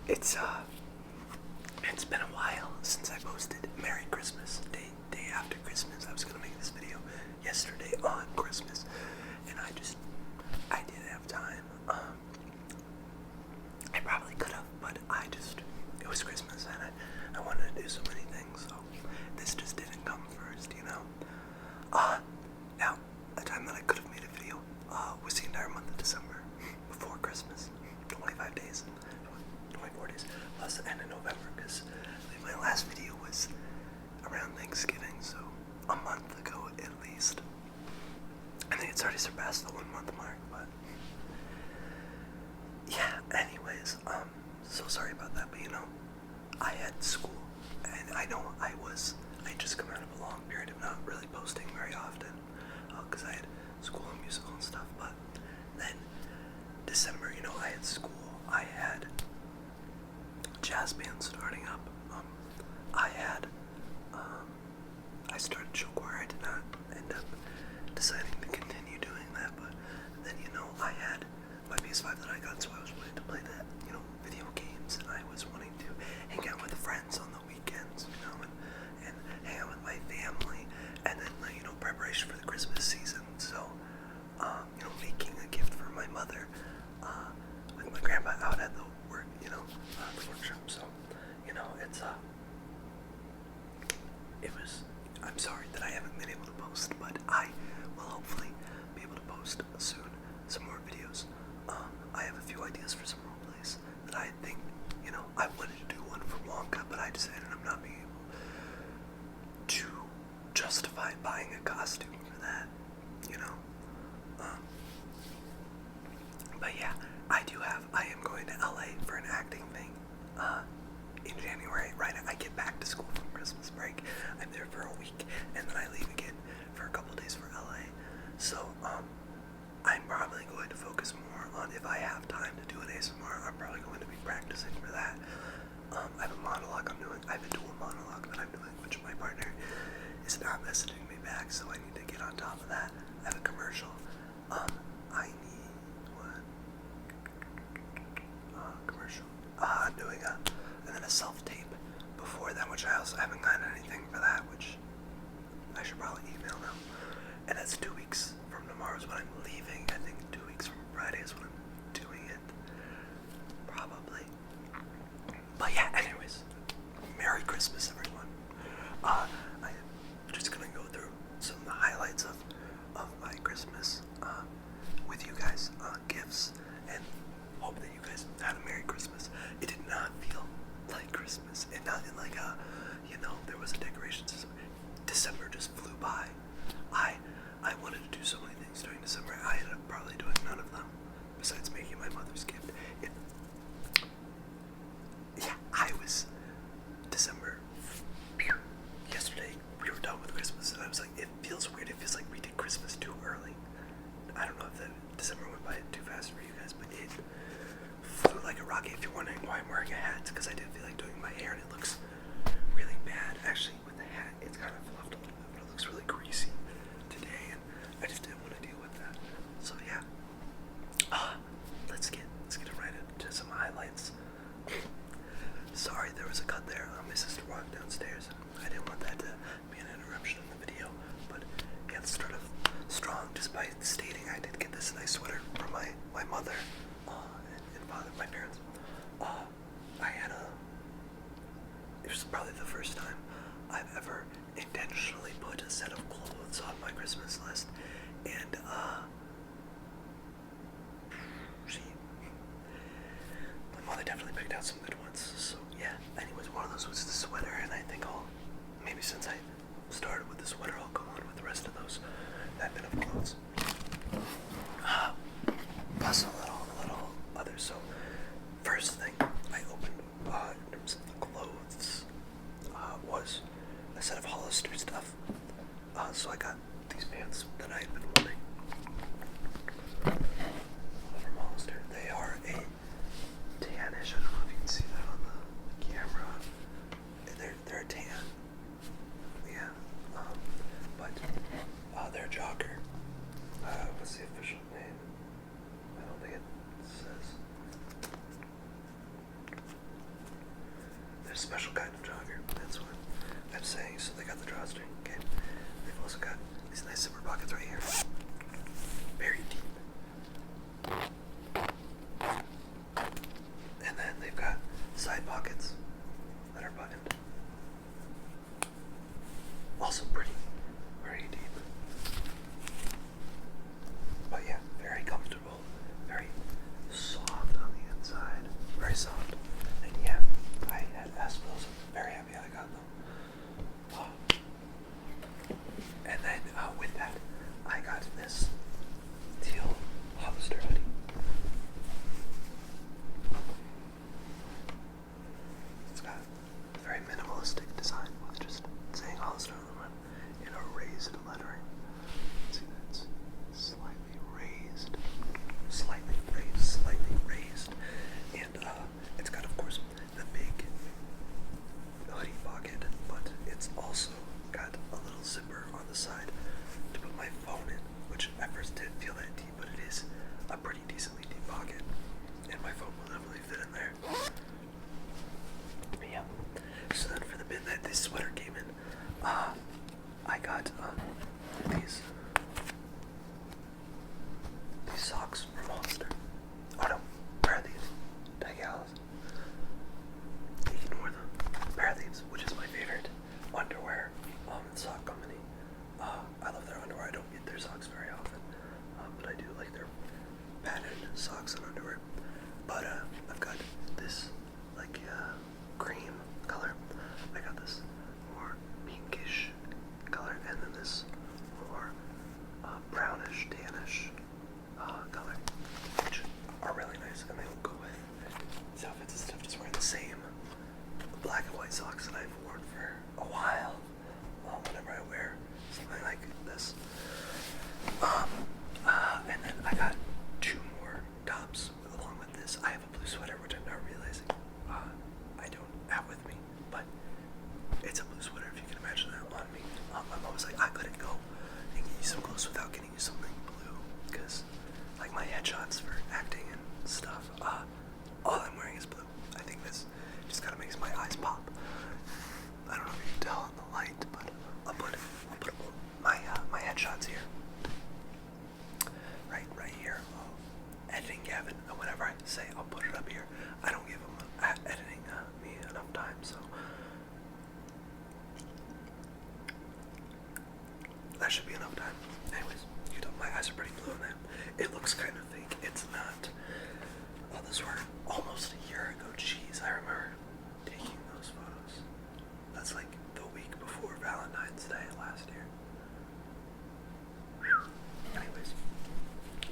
It's been a while since I posted Merry Christmas. Day after Christmas. I was gonna make this video yesterday on Christmas, and I didn't have time. I probably could have, but it was Christmas, and I wanted to do so many things, so this just didn't come first, you know? Now, the time that I could have made a video, was the entire month of December, before Christmas. 25 days, 24 days, plus the end of November, because my last video was around Thanksgiving, so a month ago at least. I think it's already surpassed the 1 month mark, but yeah, anyways, so sorry about that, but you know, I had school, and I know I just come out of a long period of not really posting very often, because I had school and musical and stuff, but then December, you know, I had school, I had jazz band starting up, I started show choir. I did not end up deciding to continue doing that, but then, you know, I had my PS5 that I got, so I was wanting to play that, you know, video games, and I was wanting to hang out with friends on the weekends, you know, and hang out with my family, and then, you know, preparation for the Christmas season, so, you know, making a gift for my mother, with my grandpa out at the work, you know, the workshop, so, you know, I'm sorry that I haven't been able to post, but I will hopefully be able to post soon some more videos. I have a few ideas for some role plays that I think, you know, I wanted to do one for Wonka, but I decided I'm not being able to justify buying a costume for that, you know. But yeah, I am going to LA for an acting thing, in January, right? I get back to school from Christmas break. I'm there for a week, and then I leave again for a couple days for LA. So, I'm probably going to focus more on, if I have time to do an ASMR, I'm probably going to be practicing for that. I have a monologue I have a dual monologue that I'm doing, which my partner is not messaging me back, so I need to get on top of that. I have a commercial. I need one commercial. I'm doing and then a self-tape before that, which I also haven't gotten anything for that, which I should probably email them. And that's 2 weeks from tomorrow is when I'm leaving. I think 2 weeks from Friday is when I'm doing it. Probably. But yeah, anyways, Merry Christmas, everyone. I'm just gonna go through some of the highlights of my Christmas with you guys, gifts, and hope that you guys had a Merry Christmas. It did not feel like Christmas, and not in like you know, there was a decoration system. December just flew by. I wanted to do so many things during December. I ended up probably doing none of them, besides making my mother's gift. December, yesterday, we were done with Christmas, and I was like, it feels weird. It feels like we did Christmas too early. I don't know if December went by too fast for you guys, but it flew like a rocket. If you're wondering why I'm wearing a hat, it's because I didn't feel like doing my hair, and it looks really bad. Actually, with the hat, it's kind of fluffed a little bit, but it looks really greasy today, and I just didn't want to deal with that. So yeah, let's get right into some highlights. Sorry, there was a cut there. My sister walked downstairs, and I didn't want that to be an interruption in the video. But yeah, let's start off strong just by stating I did get this nice sweater from my mother and father, my parents. It was probably the first time I've ever intentionally put a set of clothes on my Christmas list, and my mother definitely picked out some good ones. So yeah, anyways, one of those was the sweater, and I think maybe since I started with the sweater, I'll go on with the rest of those, that bit of clothes. Plus a little others. So first thing I opened, in terms of the clothes, was a set of Hollister stuff. So I got these pants that I had been wanting from Hollister. They are a tannish. I don't know if you can see that on the camera. They're a tan. Yeah. But they're a jogger. special kind of jogger. That's what I'm saying. So they got the drawstring. Okay. They've also got these nice zipper pockets right here. Very deep. And then they've got side pockets that are buttoned. Also pretty deep. But yeah, very comfortable. Very soft on the inside. Very soft. And yeah, I had asked for those. I'm very happy I got them. And then with that, I got this teal Hollister hoodie. It's got a very minimalistic design with just saying Hollister on the front in a raised lettering. See that it's slightly raised. And it's got, of course, the big hoodie pocket, but it's also got a little zipper on the side to put my phone in, which at first didn't feel that deep, but it is a pretty decently deep pocket, and my phone will definitely fit in there. But yeah, so then for the bin that this sweater came in, I got these socks from Hollister. Oh no, pair of these. Digalas. Ignore them. Pair of these, which is my favorite underwear and sock company. I love their underwear. I don't get their socks very often, but I do like their patterned socks and underwear. But I've got this like cream color. I got this more pinkish color, and then this more brownish, tannish color, which are really nice, and they will go with these outfits and stuff. Just wearing the same black and white socks that I've worn for a while. Whenever I wear something like this. And then I got two more tops along with this. I have a blue sweater, which I'm now realizing I don't have with me, but it's a blue sweater, if you can imagine that on me. My mom was like, I couldn't go and get you some clothes without getting you something blue, because like my headshots for acting and stuff, all I'm wearing is blue. I think this just kind of makes my eyes pop. I don't know if you can tell in the light, but I'll put my headshots here. Right here. Editing Gavin, and whenever I say I'll put it up here, I don't give him editing me enough time, so that should be enough time. Anyways, my eyes are pretty blue in that. It looks kind of fake. It's not. Oh, those were almost a year ago. Jeez, I remember taking those photos. That's like the week before Valentine's Day last year. Whew. Anyways,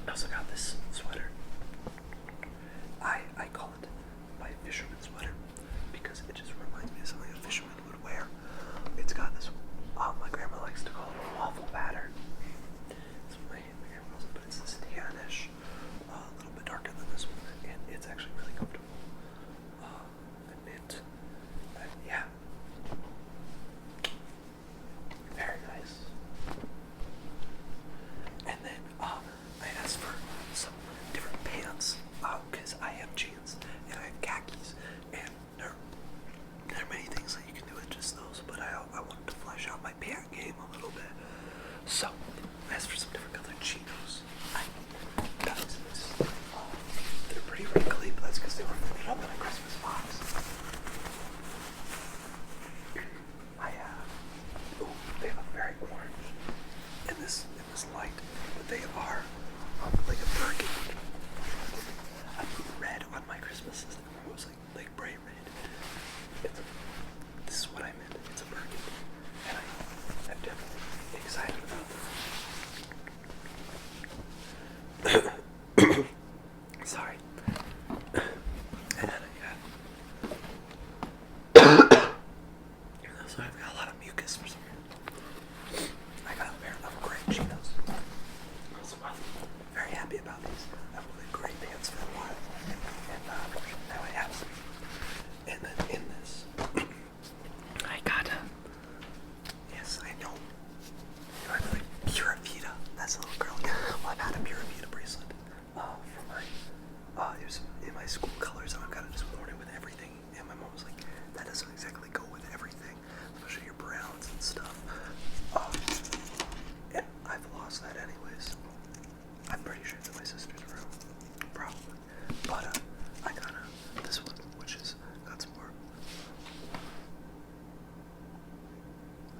I also got this sweater. I call it my fisherman sweater because it just reminds me of something a fisherman would wear. It's got this, my grandma likes to call it a waffle pattern. That's what my grandma calls it, but it's this tannish, a little bit darker than this one, and it's actually really comfortable. The knit, yeah, very nice. And then I asked for some different pants because I have jeans and I have khakis, and there are many things that you can do with just those, but I wanted to flesh out my pant game a little bit. So I asked for some different colored chinos. I got this. They're pretty wrinkly, but that's because they were folded up in a Christmas box. They look very orange in this light, but they are like a burgundy. I put red on my Christmas system. It was like bright red. This is what I meant. It's a burgundy, and I'm definitely excited about this. Sorry. And then so I've got a lot of mucus for some reason. I got a pair of gray chinos. So I'm very happy about these. I've worn gray pants for a while, and now I have some. And then in this, I got yes, I know. I have like Pura Vida. That's a little girl. Well, I've had a Pura Vida bracelet for my, it was in my school colors, and I've got it just worn it with everything. And my mom was like, that doesn't exactly pretty sure it's in my sister's room. Probably. But, I got this one, which is, got some more.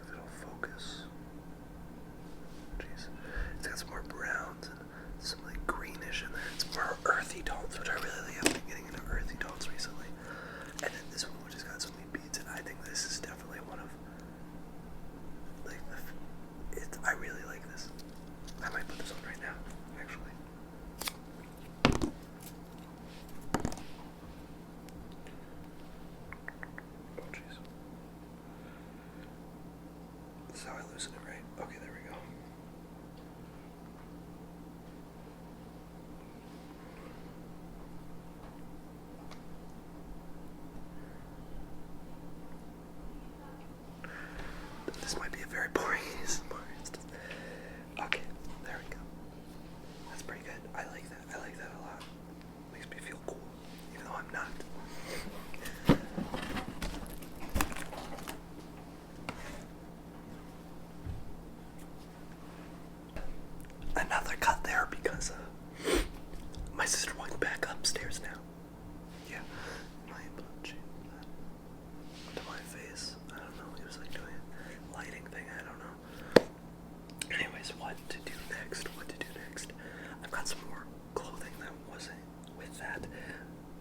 If it'll focus. Jeez. It's got some more browns and some like greenish in there. It's more earthy tones, which I really have been getting into earthy tones recently. And then this one, which has got so many beads, and I think this is definitely one of like I really like this. I might put this on right now, actually. Oh jeez. This is how I loosen it, right? Okay, there we go. This might be a very boring ASMR. Okay, there we go. That's pretty good. I like that. I like that a lot. Makes me feel cool, even though I'm not. Another cut there because my sister went back upstairs now. Yeah, my butt to my face. I don't know. He was like doing a lighting thing. I don't know. Anyways, what to do next? What to do next? I've got some more clothing that wasn't with that.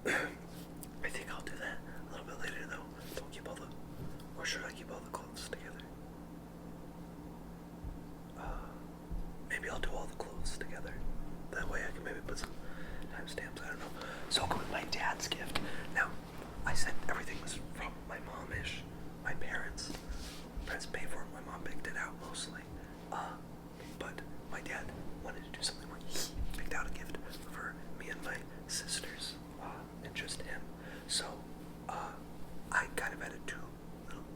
I think I'll do that a little bit later though. Don't keep all the, or should I keep all the clothes together? Maybe I'll do all the clothes together. That way I can maybe put some timestamps. I don't know. So I'll go with my dad's gift. Now, I said everything was from my mom-ish. My parents paid for it. My mom picked it out mostly. But my dad wanted to do something where he picked out a gift for me and my sisters, and just him. So, I kind of added two.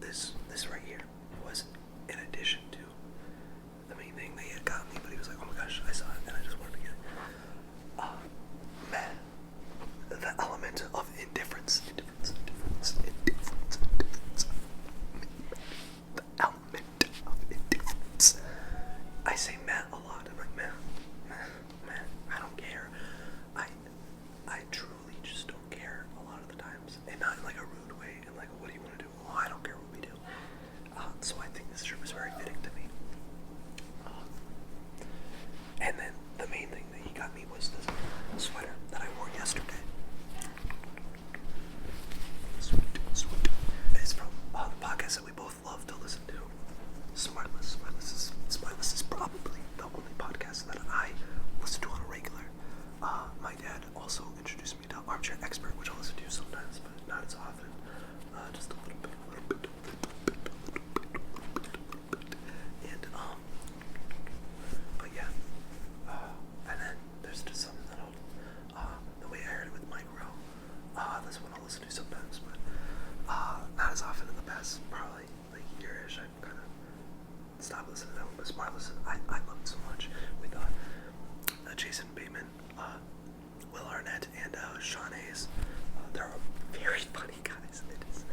This right here was in addition to the main thing they had got me, but he was like, oh my gosh, I saw it and I just wanted to get it. Man, the element of indifference. The element of indifference. I say Matt a lot. I'm like, man, I don't care. I truly just don't care a lot of the times. And not in like a rude way, and like, what do you want to do? Oh, I don't care what we do. So I think this shirt was very fitting to me. And then the main thing that he got me was this sweater that I wore yesterday. Sweet. It's from the podcast that we both love to listen to. Smartless. Smartless is probably the only podcast that I listen to on a regular. My dad also introduced me to Armchair Expert, which I listen to sometimes, but not as often. Just a little bit. And but yeah. And then there's just something that the way I heard it with Mike Rowe. That's one I'll listen to sometimes, but not as often in the past, probably like a year-ish. I've kind of stopped listening to that one, but Smartless, I love it so much. With Jason Bateman, Will Arnett, and Sean Hayes. They're very funny guys. It is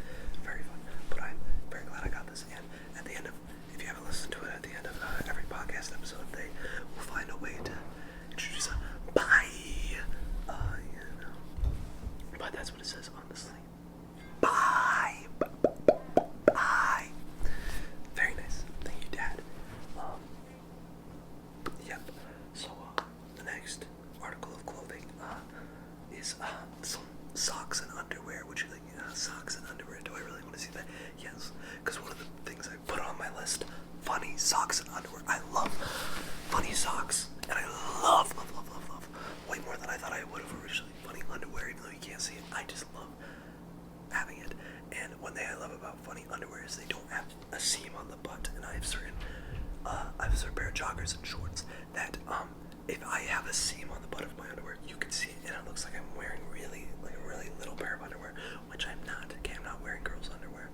very fun. But I'm very glad I got this. And at the end of, if you haven't listened to it, at the end of every podcast episode, they will find a way to introduce a bye. But that's what it says on the sleeve. Bye. Bye. Very nice. Thank you, Dad. Yep. So the next article of clothing is some socks and underwear. Would you like socks and underwear? Do I really want to see that? Yes. Because one of the things I put on my list, funny socks and underwear. I love funny socks. And I love, way more than I thought I would have originally. Funny underwear, even though you can't see it. I just love having it. And one thing I love about funny underwear is they don't have a seam on the butt. And I have certain pair of joggers and shorts that if I have a seam on the butt of my underwear, you can see it, and it looks like I'm wearing a really little pair of underwear, which I'm not. Okay, I'm not wearing girls' underwear.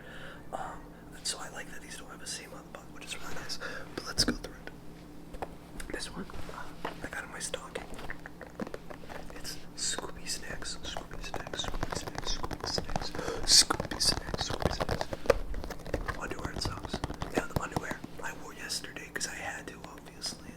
And so I like that these don't have a seam on the butt, which is really nice. But let's go through it. This one I got in my stocking. It's Scooby Snacks. Underwear and socks. Yeah, the underwear I wore yesterday because I had to, obviously.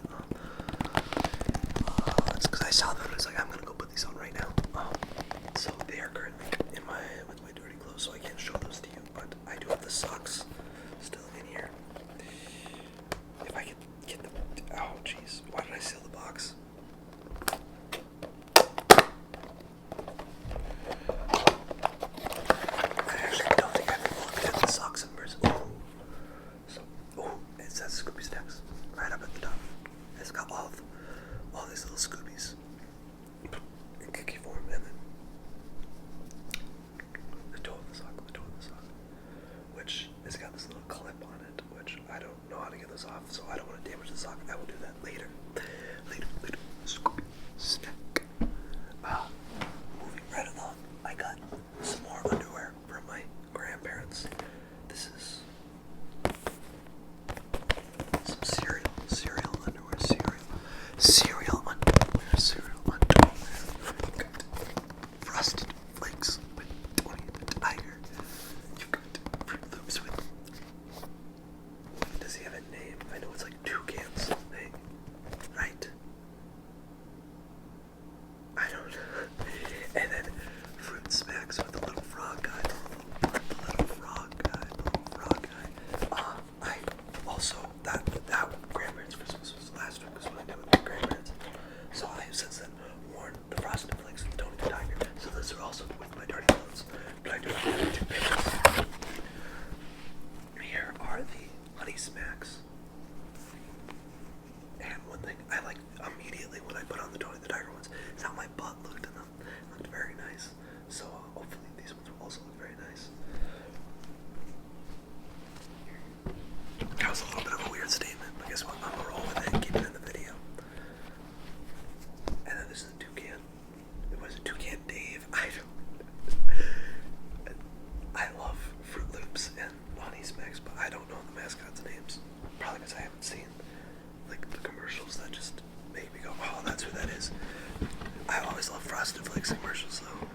always love Frosted Flakes commercials, though.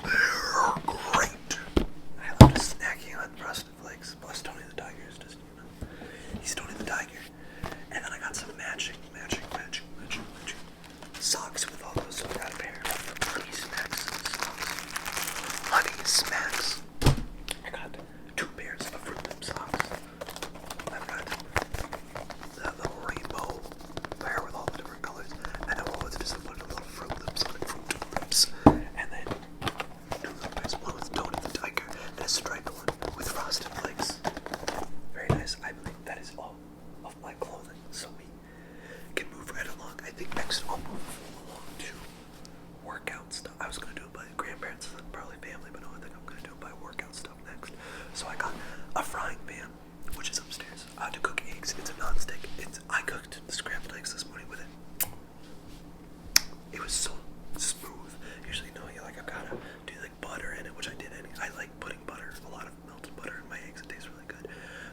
They're great. I love just snacking on Frosted Flakes. Plus, Tony the Tiger is just, he's Tony the Tiger. And then I got some matching socks with all those. So I got a pair of Honey Smacks socks. Honey Smacks. I got 2 pairs of Fruit Loop socks. I've got the rainbow pair with all the different colors. And then one with just a bunch of little Fruit Loops on it. Fruit Loops. And then 2 little pairs. One with Tony the Tiger and a striped one with Frosted Flakes. Very nice. I believe that is all of my clothing. So we can move right along. I think next I'll move along to workout stuff. I was going to do it by grandparents and probably family, but no, I think I'm going to do it by workout stuff next. So I got a frying pan, which is upstairs, to cook eggs. It's a non-stick. I cooked the scrambled eggs this morning with it. It was so smooth. Usually, I've got to do like butter in it, which I did. I like putting butter, a lot of melted butter in my eggs. It tastes really good.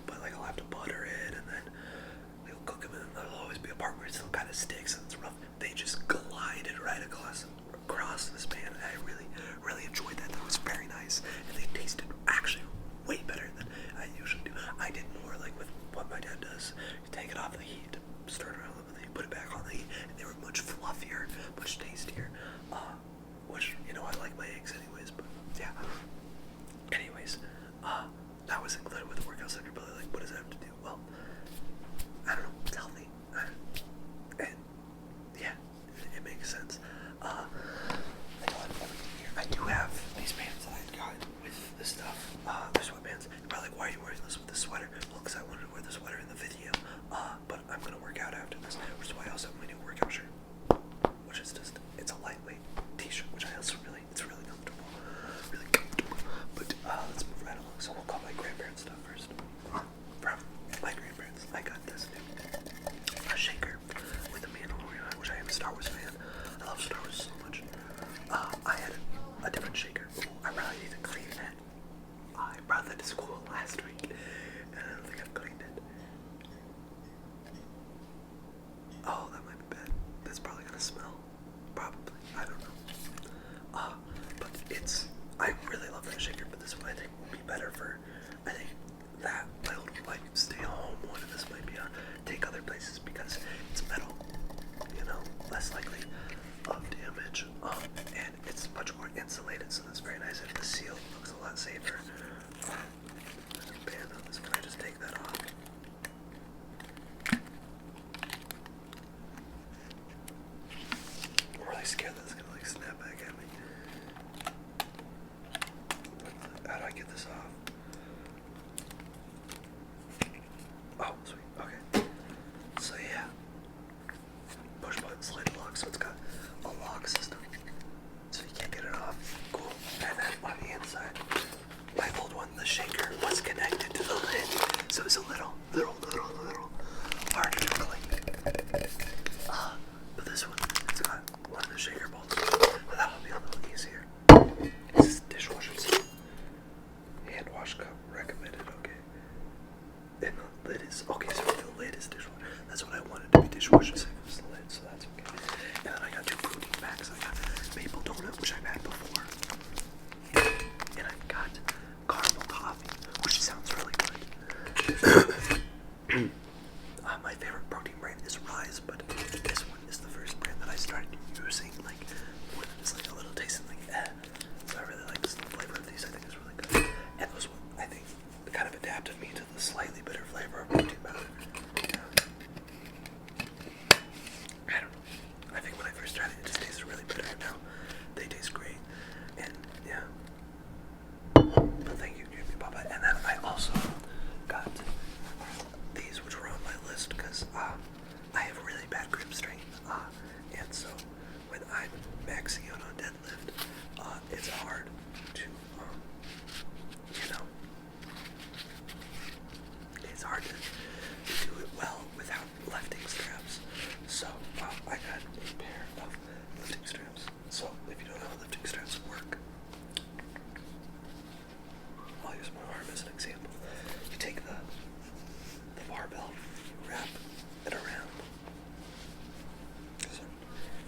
But I'll have to butter it, and then we'll cook them, and then there'll always be a part where it still kind of sticks and it's rough. They just glided right across this pan, and I really enjoyed that. That was very nice, and they tasted actually way better than I usually do. I did more like with what my dad does. You take it off the heat, stir it around, and then you put it back on the heat, and they were much fluffier, much tastier. Which, I like my eggs anyways, but yeah. Anyways, that was included with the workout center, but what does that have to do? Well, I don't know, it's healthy. And yeah, it makes sense. I got everything here. I do have these pants that I got with this stuff. They're sweatpants. You're probably like, why are you wearing this with the sweater? Well, because I wanted to wear the sweater in the video. But I'm gonna work out after this, which is why I also have my new workout shirt, which is it's a lightweight t-shirt, which it's really comfortable. Really comfortable. But let's move right along. So we'll call my grandparents stuff first. From my grandparents, I got this new shaker with the Mandalorian on, which I am a Star Wars fan. I love Star Wars so much. I had a different shaker. I probably need to clean that. I brought that to school last week, and I don't think I've cleaned it. Oh, that might be bad. That's probably gonna smell. Probably. I don't know. But I really love that shaker, but this one I think will be better for, that my old stay home one, and this might be take other places because it's metal, less likely of damage, and it's much more insulated, so that's very nice. And the seal looks a lot safer. There's a band on this. Can I just take that off? I'm really scared that it's gonna snap back at me. How do I get this off? Oh, sweet. Okay. So yeah, push button, slide to lock. So it's got a lock system, so you can't get it off. Cool. And then on the inside, my old one, the shaker, was connected to the lid, so it's a little harder to clean. But this one, it's got one of the shaker balls, but that'll be a little easier. This is dishwasher safe. Hand wash cup recommended. Okay. And the lid is okay. So the lid is dishwasher. That's what I wanted to be dishwasher safe. Was the lid, so that's okay. And then I got 2 protein packs. I got maple donut, which I've had before, and I got caramel toffee, which sounds really good. My favorite protein brand is Rise, but this one is the first brand that I started using. When it's a little tasting So I really like the flavor of these. I think it's really good. And this one, I think, kind of adapted me to the slightly bitter flavor of protein powder. I don't know. I think when I first tried it, it just tasted really bitter. Now they taste great. And yeah. But thank you, Jimmy Papa. And then I also got these, which were on my list because I have really bad grip strength. And so when I'm maxing out on deadlift, it's hard to, it's hard to do it well without lifting straps. So I got a pair of lifting straps. So if you don't know how lifting straps work, I'll use my arm as an example. You take the barbell, wrap it around,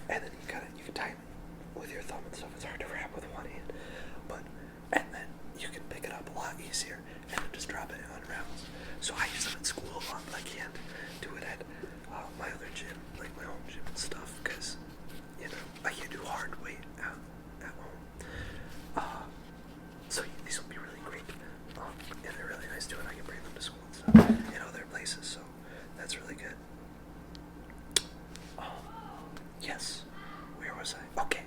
and then you can tighten Okay.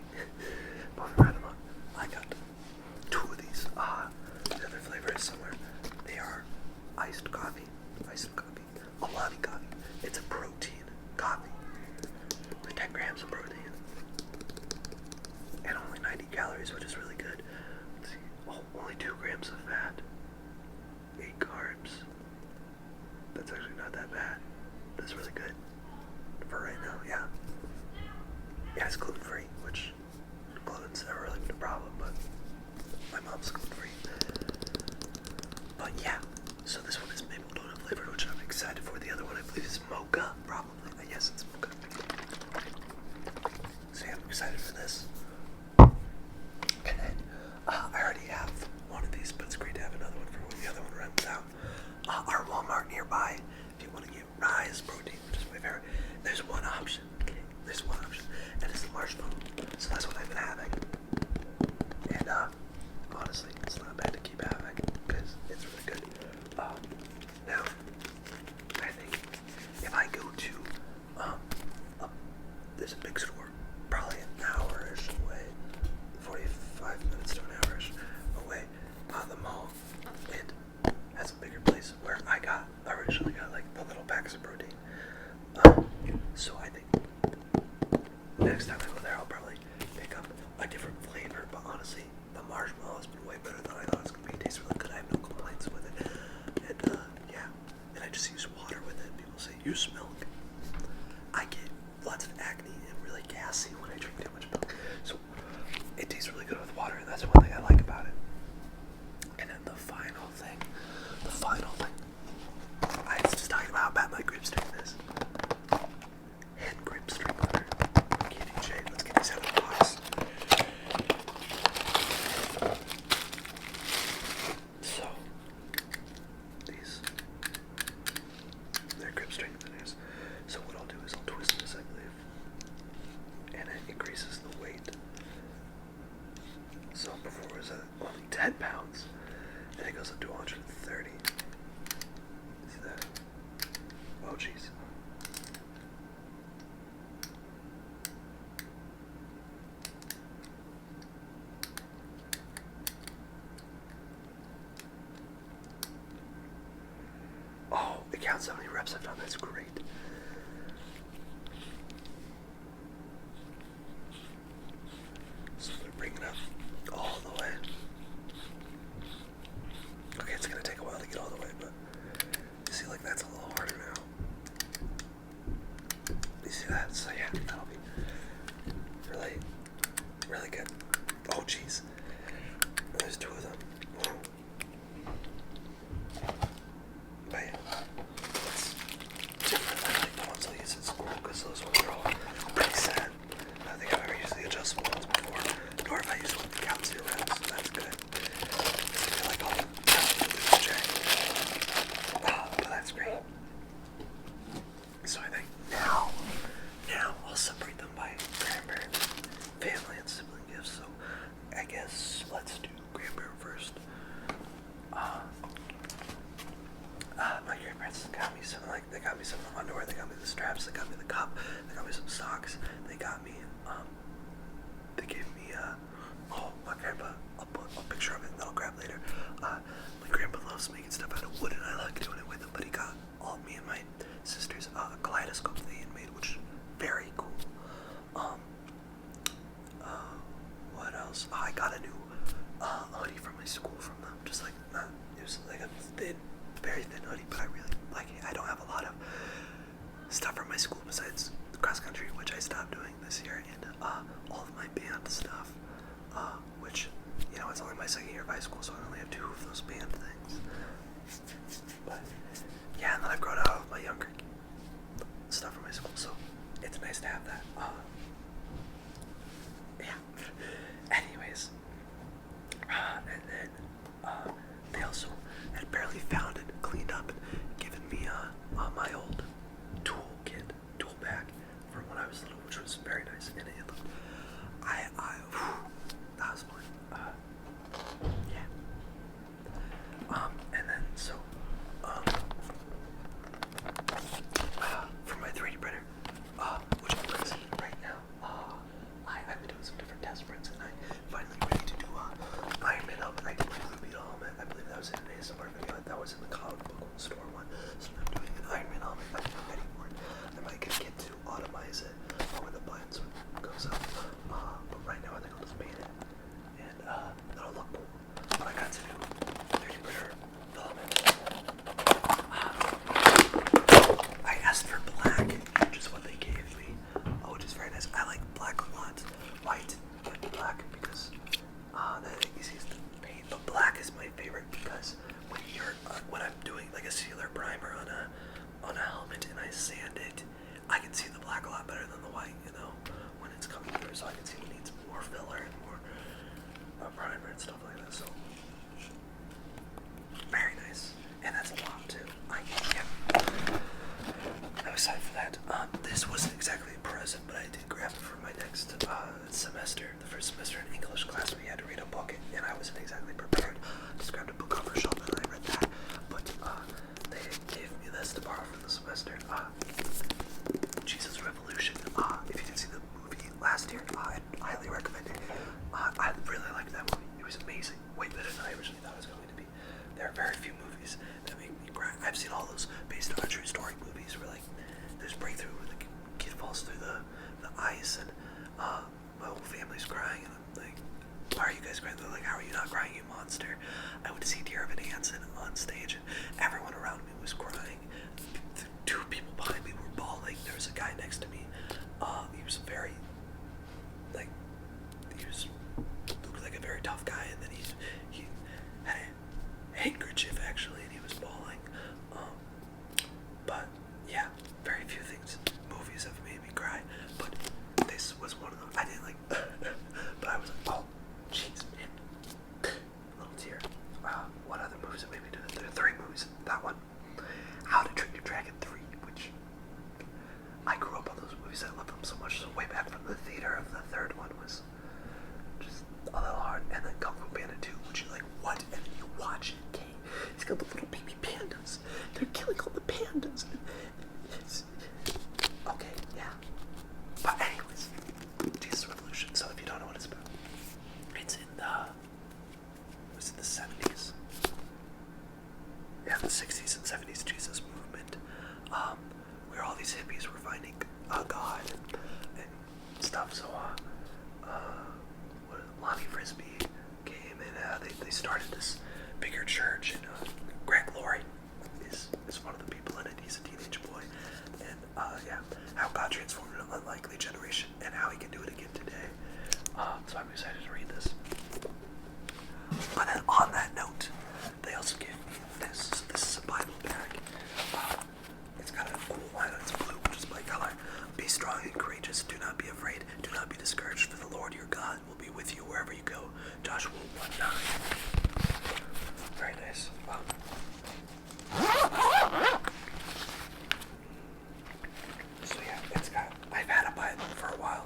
Moving right along. I got two of these. The other flavor is somewhere. They are iced coffee. Alani coffee. It's a protein coffee. With 10 grams of protein. And only 90 calories, which is really good. Let's see. Oh, only 2 grams of fat. 8 carbs. That's actually not that bad. That's really good. For right now, yeah. Yeah, it's gluten-free, which gluten's never really been a problem, but my mom's gluten-free. But yeah, so this one is maple donut flavored, which I'm excited for. The other one I believe is mocha, probably. Yes, it's mocha. So yeah, I'm excited for this. And then I already have one of these, but it's great to have another one for when the other one runs out. Our Walmart nearby, if you want to get Rise protein, which is my favorite, there's one option. Okay, there's one option, and it's the marshmallow. So that's what I've been having. And honestly, it's not bad to keep having because it's really good. Now, I think if I go to there's a big store, probably an hour-ish away, 45 minutes to an hour-ish away, the mall, and has a bigger place where I originally got like the little packs of protein. So I think next time I go there, I'll probably pick up a different flavor. But honestly, the marshmallow has been way better than I thought it was gonna be. It tastes really good. I have no complaints with it. And yeah, and I just use water with it. People say use milk. I get lots of acne and really gassy when I drink too much milk. So it tastes really good with water, and that's one thing I like about it. And then the final thing I was just talking about how bad my grip strength is. Hand grip strength butter. Okay, DJ, let's get these out of the box. So, these, they're grip strengtheners. So what I'll do is I'll twist this, I believe, and it increases the weight. So before it was at only 10 pounds, and it goes up to 130. See that? Oh, jeez. Oh, it counts how many reps I've done. That's great. So I'm going to bring it up all the way. Okay, it's going to take a while to get all the way, but you see, like, that's a little harder now. You see that? So yeah, that'll be really, really good. Oh, jeez. There's 2 of them. But yeah, it's different than like the ones I use at school, because those ones are all pretty sad. I don't think I've ever used the adjustable ones before, nor have I used one that counts your reps, so that's good. I feel like I'll lose check. But that's great. So I think now I'll separate them by grandparents, family, and sibling gifts. So I guess let's do grandparent first. My grandparents got me they got me some underwear, they got me the straps, they got me the cup, they got me some socks, they got me, they gave me, my grandpa, I'll put a picture of it that I'll grab later. My grandpa loves making stuff out of wood, and I like doing it with him, but he got me and my sisters a kaleidoscope that he had made, which is very cool. What else? I got a new hoodie from my school from them, just like, it was like a thin, very thin hoodie, but I really like it. I don't have a lot of stuff from my school besides cross country, which I stopped doing this year, and all of my band stuff, which, you know, it's only my second year of high school, so I only have 2 of those band things. But yeah, and then I've grown out of my younger stuff from my school, so it's nice to have that. Yeah. Anyways, and then they also had barely found it, cleaned up, and given me my old tool bag from when I was little, which was very nice, and it looked, that was fun. Yeah. And then so, for my 3D printer, which I'm using right now, aspirins, and I finally ready to do Iron Man helmet. I did my Blue Beetle helmet. I believe that was in an ASMR video. That was in the comic book store one. So I'm doing an Iron Man helmet. I'm not ready for it. I might get a kit to automize it where the buttons goes up. But right now I think I'll just paint it, and that'll look cool. But I got to do 3D printer filament. I asked for black, which is what they gave me, which is very nice. I like black a lot. White, but black because the easiest to paint. But black is my favorite because when I'm doing like a sealer primer on a helmet and I sand it, I can see the black a lot better than the white. You know, when it's coming through, so I can see it needs more filler and more primer and stuff like that. So very nice, and that's a lot too. I'm excited for that. This wasn't exactly a present, but I did grab it for my next semester. The first semester in English class, we had to read a book, and I wasn't exactly prepared. Just grabbed a book off her shelf, and I read that. But they gave me this to borrow for the semester. Jesus Revolution. If you didn't see the movie last year, I highly recommend it. I really liked that movie. It was amazing. Way better than I originally thought it was going to be. There are very few movies that make me cry. I've seen all those based on a true story movies where like there's breakthrough where the kid falls through the ice and my whole family's crying and I'm like, why are you guys crying? They're like, how are you not crying, you monster? I went to see Dear Evan Hansen on stage and everyone around me was crying. Two people behind me were bawling. There was a guy next to me. He was very looked like a very tough guy, and then he had a handkerchief actually, and he was bawling. But yeah, very few movies have made me cry, but this was one of them. I didn't like, but I was like, oh, jeez, man, a little tear. What other movies have made me do that? There are 3 movies. That one, How to Train Your Dragon 3, which I grew up on those movies. I loved them so much. So way back from the theater of the 3rd one was just a little hard. And then Kung Fu Panda 2, which you're like, what? And then you watch it, okay? It's got the little baby pandas. They're killing all the pandas. Okay, yeah. But anyways, Jesus Revolution. So if you don't know what it's about, it's in the 70s. Yeah, the 60s and 70s Jesus movement. Where all these hippies were finding God and stuff. So Lonnie Frisbee came and they started this bigger church, and Greg Laurie is one of the people in it. He's a teenage boy, and yeah, how God transformed an unlikely generation and how he can do it again today. So I'm excited to read this. But then on that note, they also gave me this. So this is a Bible bag. It's got a cool line on its blue, which is my color. Be strong and courageous. Do not be afraid. Do not be discouraged, for the Lord your God will be with you wherever you go. Joshua 1:9. Very nice. So yeah, I've had a Bible for a while,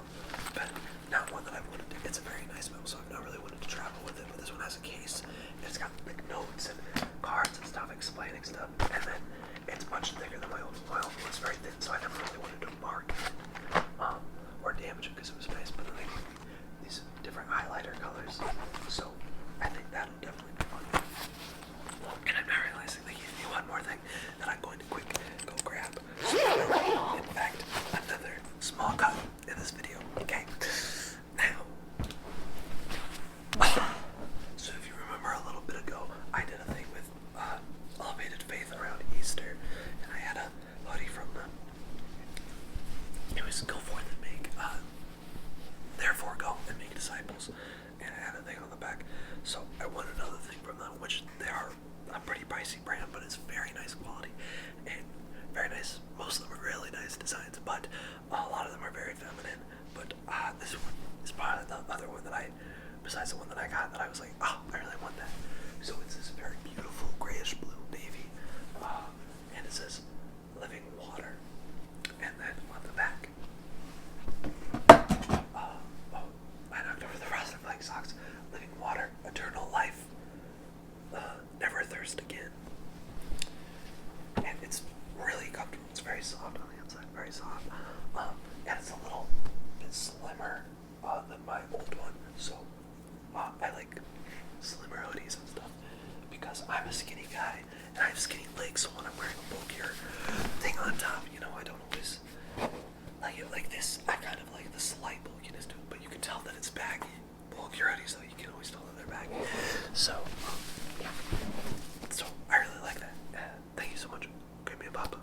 but not one that I've wanted to. It's a very nice Bible, so I've not really wanted to travel with it, but this one has a case, and it's got like notes and cards and stuff explaining stuff, and then it's much thicker than my old one. It's very thin, so I never really wanted to mark it, or damage it because it was nice, but then they gave me these different highlighter colors, so I think that'll definitely be fun. And I'm not realizing they gave me one more thing that I'm going to quick go grab. So, in fact, another small cut in this video. Okay. Now, so if you remember a little bit ago, I did a thing with Elevated Faith around Easter, and I had a hoodie from them. It was go forth and make, therefore go and make disciples, and it had a thing on the back. So I want another thing from them, which they are a pretty pricey brand, but it's very nice quality and very nice. Most of them are really nice designs, but a lot of them are very feminine. But this one is probably the other one that besides the one that I got, that I was like, oh, I really want that. So it's this very beautiful grayish blue navy, and it says living water, and then on the back, I knocked over the frosted flake socks. Living water, eternal life, never thirst again. And it's really comfortable. It's very soft on the inside, very soft. And it's a little bit slimmer than my old one. slimmer hoodies and stuff because I'm a skinny guy and I have skinny legs, so when I'm wearing a bulkier thing on top, you know, I don't always like it like this. I kind of like the slight bulkiness to it, but you can tell that it's baggy. Bulkier hoodies, though, you can always tell that they're baggy. So, so I really like that. Thank you so much. Give me a papa.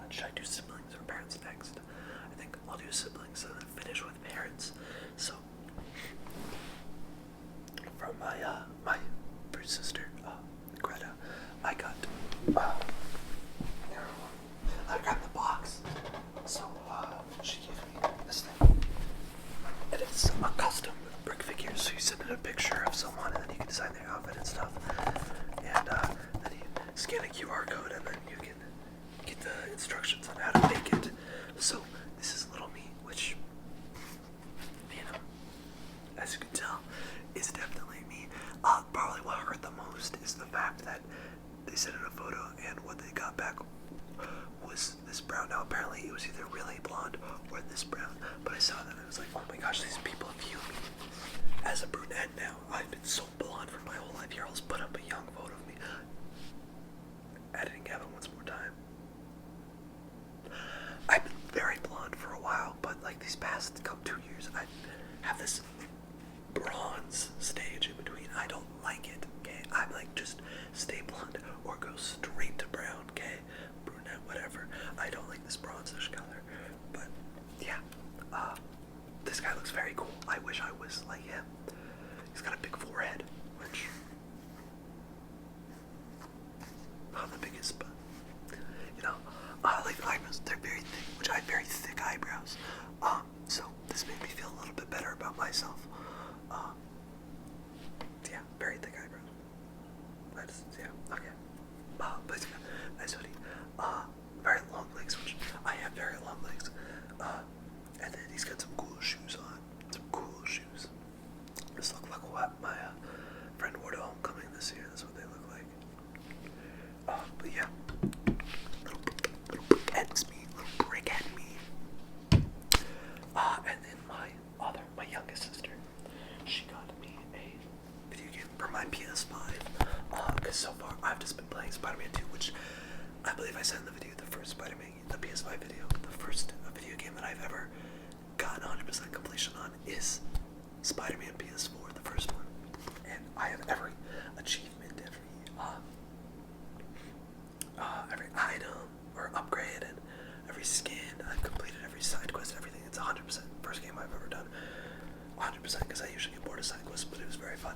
Should I do siblings or parents next? I think I'll do siblings and then finish with parents. So, from my first sister, Greta, I got the box. So she gave me this thing, and it's a custom brick figure. So you send in a picture of someone, and then you can design their outfit and stuff. And then you scan a QR code, and then you can get the instructions on how to make it. So this is little me, which, you know, as you can tell, is definitely me. Probably what hurt the most is the fact that they sent in a photo, and what they got back was this brown. Now apparently it was either really blonde or this brown, but I saw that and I was like, oh my gosh, these people view me as a brunette now. I've been so blonde for my whole life. Here, I'll just put up a young photo of me. Editing Gavin once more time. I've been very blonde for a while, but like these past 2 years, I have this bronze stage in between. I don't like it, okay? I'm like, just stay blonde or go straight to brown, okay? Brunette, whatever. I don't like this bronzish color, but yeah, this guy looks very cool. I wish I was like him. He's got a big forehead, which not the biggest, but you know, like the eyebrows, they're very thick, which I have very thick eyebrows. So this made me feel a little bit better about myself. Yeah, very thick eyebrows. That's, yeah, okay. But it's got nice hoodie. Very long legs, which I have very long legs. And then he's got some cool shoes on. Some cool shoes. This look like what my friend wore to homecoming this year. That's what they look like. But yeah. Little brickhead's me. Little brickhead me. And then my youngest sister, she got me a video game for my PS5. Because so far I've just been playing Spider-Man 2, which I believe I said in the video, the first Spider-Man, the PS5 video, the first video game that I've ever gotten 100% completion on is Spider-Man PS4, the first one. And I have every achievement, every item or upgrade, and every skin. I've completed every side quest, everything. It's 100% first game I've ever done. 100% because I usually get bored of side quests, but it was very fun.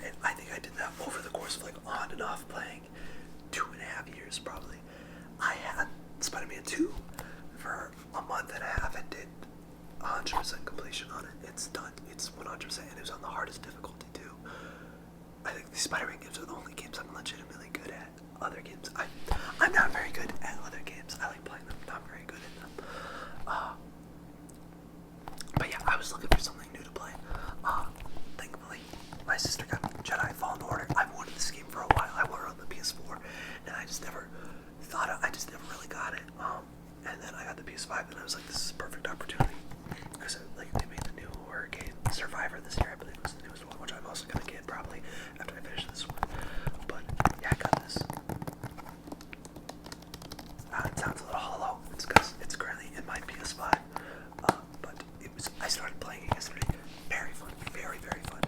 And I think I did that over the course of like on and off playing 2.5 years probably. I had Spider-Man 2 for a month and a half and did 100% completion on it. It's done. It's 100%, and it was on the hardest difficulty too. I think these Spider-Man games are the only games I'm legitimately good at. Other games, I'm not very good at other games. I like playing them, not very good at them. But yeah, I was looking for something new to play. Thankfully, my sister got me Jedi Fallen Order. I've wanted this game for a while. I wanted it on the PS4, and I just never really got it. And then I got the PS5, and I was like, this is a perfect opportunity. Because like they made the new horror game, Survivor, this year. I believe was the newest one, which I'm also gonna get probably after I finish this one. But yeah, I got this. It sounds a little hollow. It's because it's currently in my PS5. But I started playing it yesterday. Very fun. Very, very fun.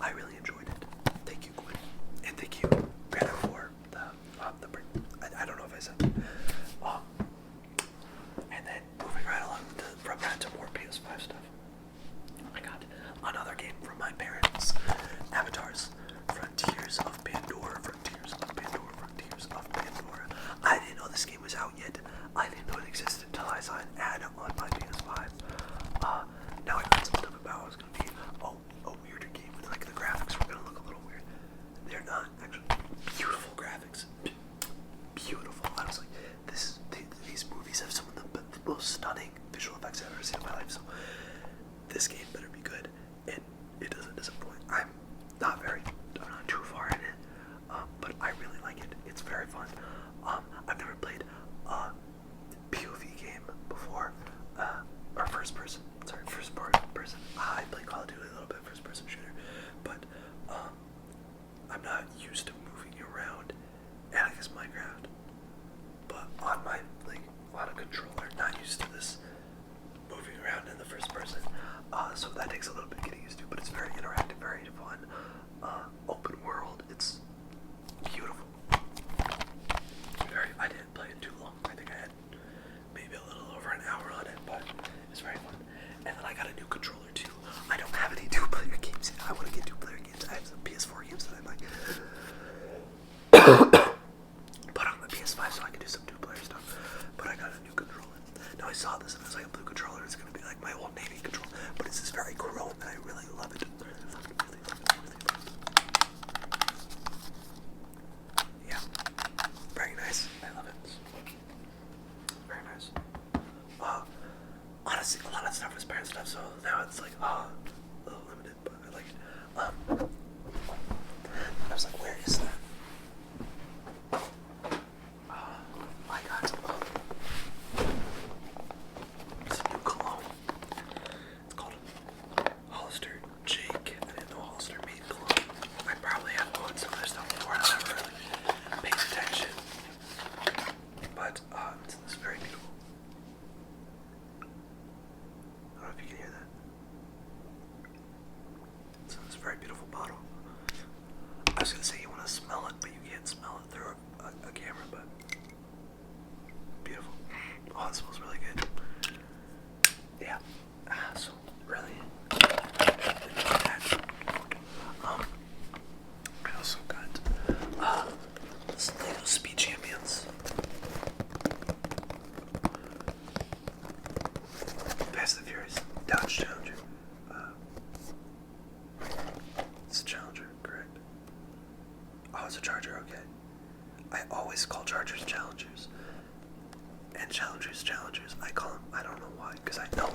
I really enjoyed it. Thank you, Quinn. And thank you, Greta, for the I don't know if I said that. And then moving right along from that to more PS5 stuff. I got another game from my parents. Avatars. Frontiers of Pandora. Frontiers of Pandora. Frontiers of Pandora. I didn't know this game was out yet. I didn't know it existed until I saw an ad on my PS5. Now I found some stuff about it was going to be a weirder game with like the graphics were going to look a little weird. They're not actually. Beautiful graphics. Beautiful. I was like, these movies have some of the most stunning visual effects I've ever seen in my life. So this game better be good, and it doesn't disappoint. I'm not too far in it, but I really like it. It's very fun. I've never played a POV game before, or first person. I played Call of Duty takes a little bit getting used to, but it's very interactive, very fun. Open world. It's beautiful. I didn't play it too long. I think I had maybe a little over an hour on it, but it's very fun. And then I got a new controller too. I don't have any two-player games yet. I want to get two-player games. I have some PS4 games that I might put on the PS5 so I can do some two-player stuff. But I got a new controller. Now I saw this and it was like a blue controller. It's gonna be like my old Navy controller, but it's this very chrome and I really love it. Yeah, very nice. I love it. Very nice. Honestly, a lot of stuff was parent stuff, so now it's like, a little limited, but I like it. I was like, where is that? I got some new cologne. It's called Hollister Jake. I didn't know Hollister made cologne. I probably have bought some of their stuff before and I never really paid attention. But it's this very beautiful. I don't know if you can hear that. It's in this very beautiful bottle. I was gonna say you want to smell it, but you can't smell it through a camera, but beautiful. Oh, it smells really good. Yeah. So really, I also got this Lego Speed Champions. Fast and Furious Dodge Challenger. It's a Challenger, correct? Oh, it's a Charger, okay. I always call Chargers Challengers. And Challengers Challengers. I call them, I don't know why, because I know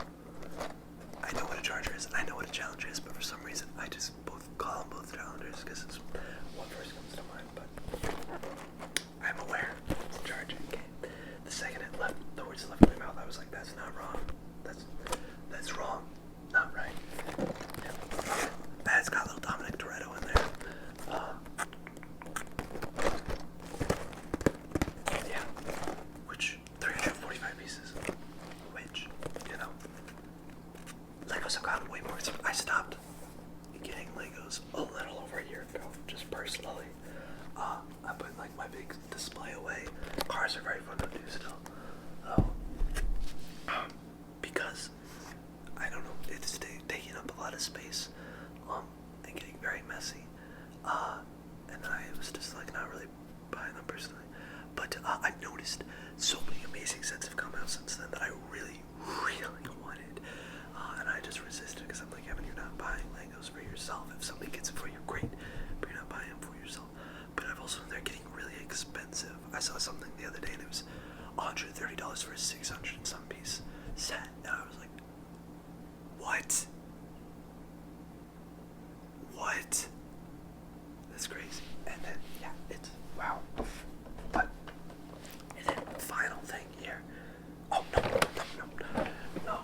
what a Charger is and I know what a Challenger is, but for some reason I just call them both Challengers because it's what first comes to mind, but I'm aware it's a Charger. Okay. The second it left, the words left in my mouth, I was like, that's not wrong. That's wrong. Not right. Yeah. It's got a little Dominic Toretto in there. Yeah. Which 345 pieces. Which, Legos have gotten way more expensive. I stopped getting Legos a little over a year ago, just personally. I put like my big display away. Cars are very fun to do still. Because I don't know, it's taking up a lot of space, and getting very messy. And I was just like not really buying them personally. But I've noticed so many amazing sets have come out since then that I really, really wanted. And I just resisted because I'm like, Evan, you're not buying Legos for yourself. If somebody gets it for you, great. But you're not buying them for yourself. But I've also, they're getting really expensive. I saw something the other day and it was $130 for a 600 and some piece set. And I was like, what? What? That's crazy. And then, yeah, it's, wow. But, and then final thing here. Oh, no.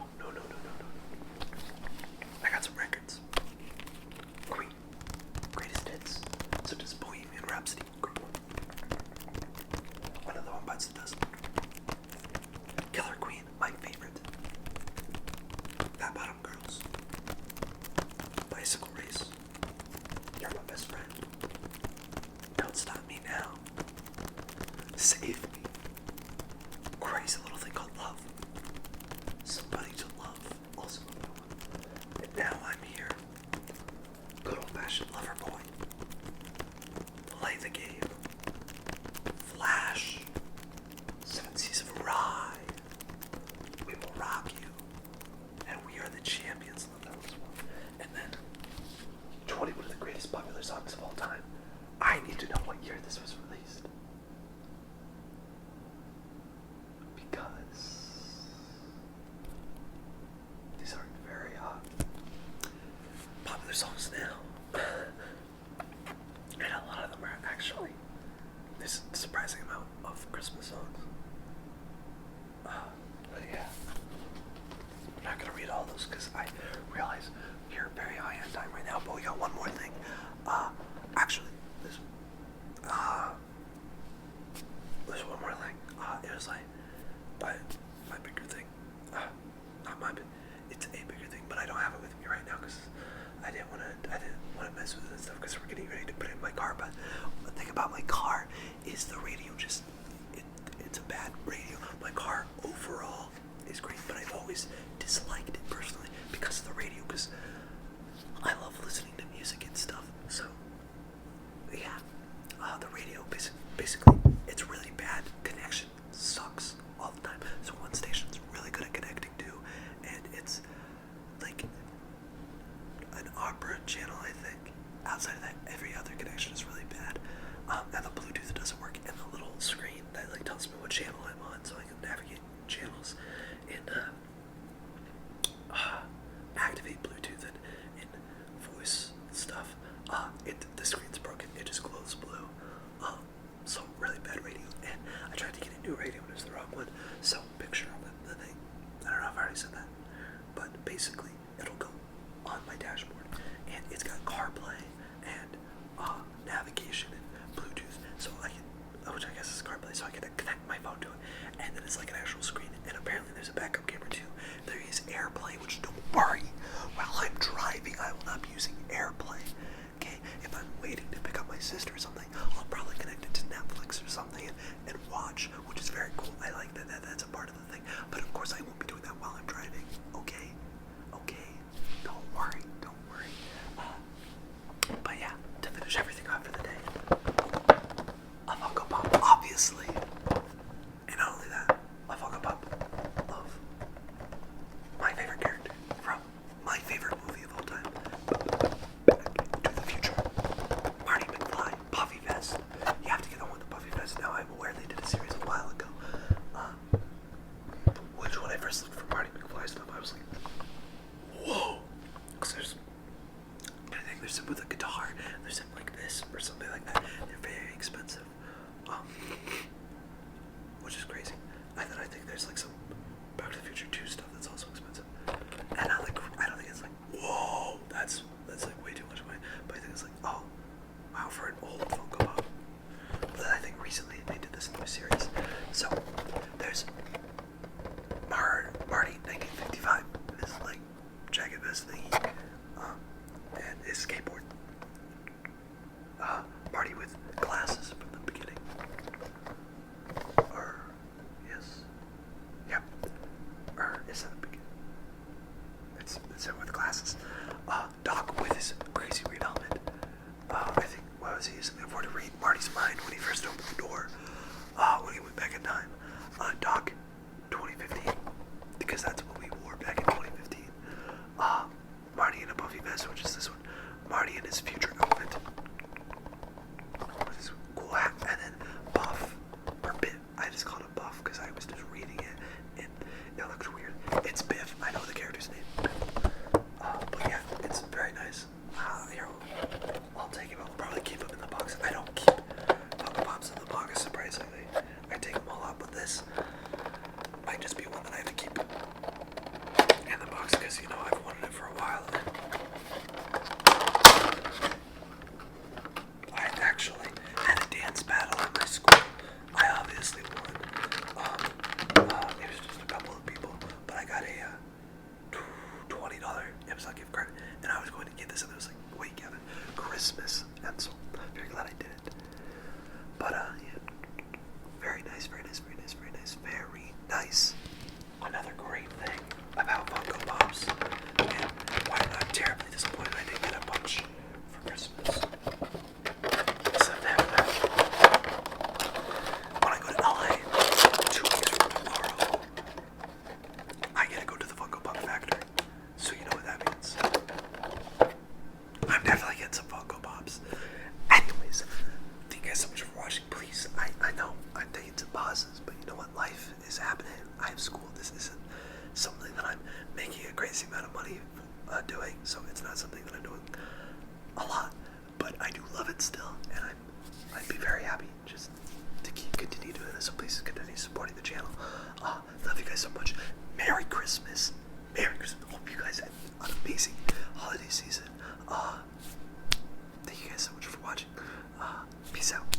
I got some records. Queen. Greatest hits. Such as Bohemian Rhapsody. Great one. Another one bites the dust. Killer Queen. My favorite. Fat Bottom Girls. Bicycle Race. You're my best friend. Don't stop me now. Save me. Crazy Little Thing Called Love. Somebody to Love. Also another one. And now I'm here. Good old fashioned lover boy. Play the game. Flash. 7 Seas of Rye. We will rock you. And we are the champions. Love that one. And then 21 of the greatest popular songs of all time. I need to know what year this was released. Because these are very popular songs now. And a lot of them are actually this surprising amount of Christmas songs. But yeah. I'm not going to read all those because I realize we're very high on time right now, but we got one more thing. Actually, there's one more thing. It was like my bigger thing. Not my big, it's a bigger thing, but I don't have it with me right now because I didn't want to mess with it and stuff because we're getting ready to put it in my car. But the thing about my car is the radio it's a bad radio. My car overall is great, but I've always disliked it personally because of the radio, because I love listening to music and stuff. So yeah, the radio basically it's really bad. Connection sucks all the time. So one station's really good at connecting to, and it's like an opera channel, I think. Outside of that, every other connection is really bad. And the Bluetooth doesn't work, and the little screen that like tells me what channel I'm on, so I can navigate channels and activate Bluetooth and voice stuff. The screen's broken. It just glows blue. So really bad radio, and I tried to get a new radio and it was the wrong one. So picture of the thing. I don't know if I already said that, but basically it'll go on my dashboard, and it's got CarPlay and navigation and Bluetooth, so I can, which I guess is CarPlay, so I can connect my phone to it, and then it's like an actual screen. And apparently there's a backup camera too. There is AirPlay, which don't worry, while I'm driving, I will not be using AirPlay. Okay, if I'm waiting to pick up my sister or something, I'll probably connect it to Netflix or something and watch, which is very cool. I like that's a part of the thing. But of course, I won't be doing that while I'm driving. Okay, don't worry. But yeah, to finish everything off for the day, a Funko Pop, obviously, and not only that, a Funko Pop of my favorite character from my favorite movie of all time, Back to the Future, Marty McFly, Puffy Vest. You have to get the one with the Puffy Vest. Now I'm aware they did a series a while ago, which when I first looked for Marty McFly stuff, I was like, whoa, because there's some with a guitar, there's some like this or something like that. They're very expensive, which is crazy. And then I think there's like some Back to the Future 2 stuff that's also expensive. And I don't think it's like, whoa, that's like way too much money. But I think it's like, oh, wow, for an old Funko Pop. But then I think recently they did this new series. So there's Marty 1955, this like jacket vest thingy, and his skateboard. Marty with glasses from the beginning. Is that the beginning? It's him with glasses. Doc with his crazy green helmet. I think, what was he using it for? To read Marty's mind when he first opened the door. When he went back in time. Doc 2015. Because that's what we wore back in 2015. Marty in a puffy vest, which is this one. Marty in his future outfit. With his cool hat. And then Buff, or Biff. I just called him Buff because I was just reading it. And it looked weird. It's Biff. I know the character's name. But yeah, it's very nice. Here, I'll take him. I'll probably keep him in the box. I don't keep Funko Pops in the box, surprisingly. I take them all out, but this might just be one that I have to keep in the box because, you know, I've wanted it for a while. I actually had a dance battle in my school. I obviously won. It was just a couple of people, but I got a $20 AMSR gift card, and I was going to get this, and I was like, wait, Kevin, Christmas, and so I'm very glad I did it. But yeah, very nice, very nice, very nice, very nice, very nice. Another great thing about Funko Pops, and why I'm not terribly disappointed I didn't get a bunch for Christmas. Except that when I go to LA 2 weeks from tomorrow, I get to go to the Funko Pop factory. So you know what that means. I'm definitely getting some Funko Pops. Anyways, thank you guys so much for watching. Please, I know I'm taking some pauses, but you know what? Life is happening. I have school. This isn't something that I'm making a crazy amount of money doing, so it's not something that I'm doing a lot. But I do love it still, and I'd be very happy just to continue doing this. So please continue supporting the channel. Love you guys so much. Merry Christmas. Merry Christmas. Hope you guys have an amazing holiday season. Thank you guys so much for watching. Peace out.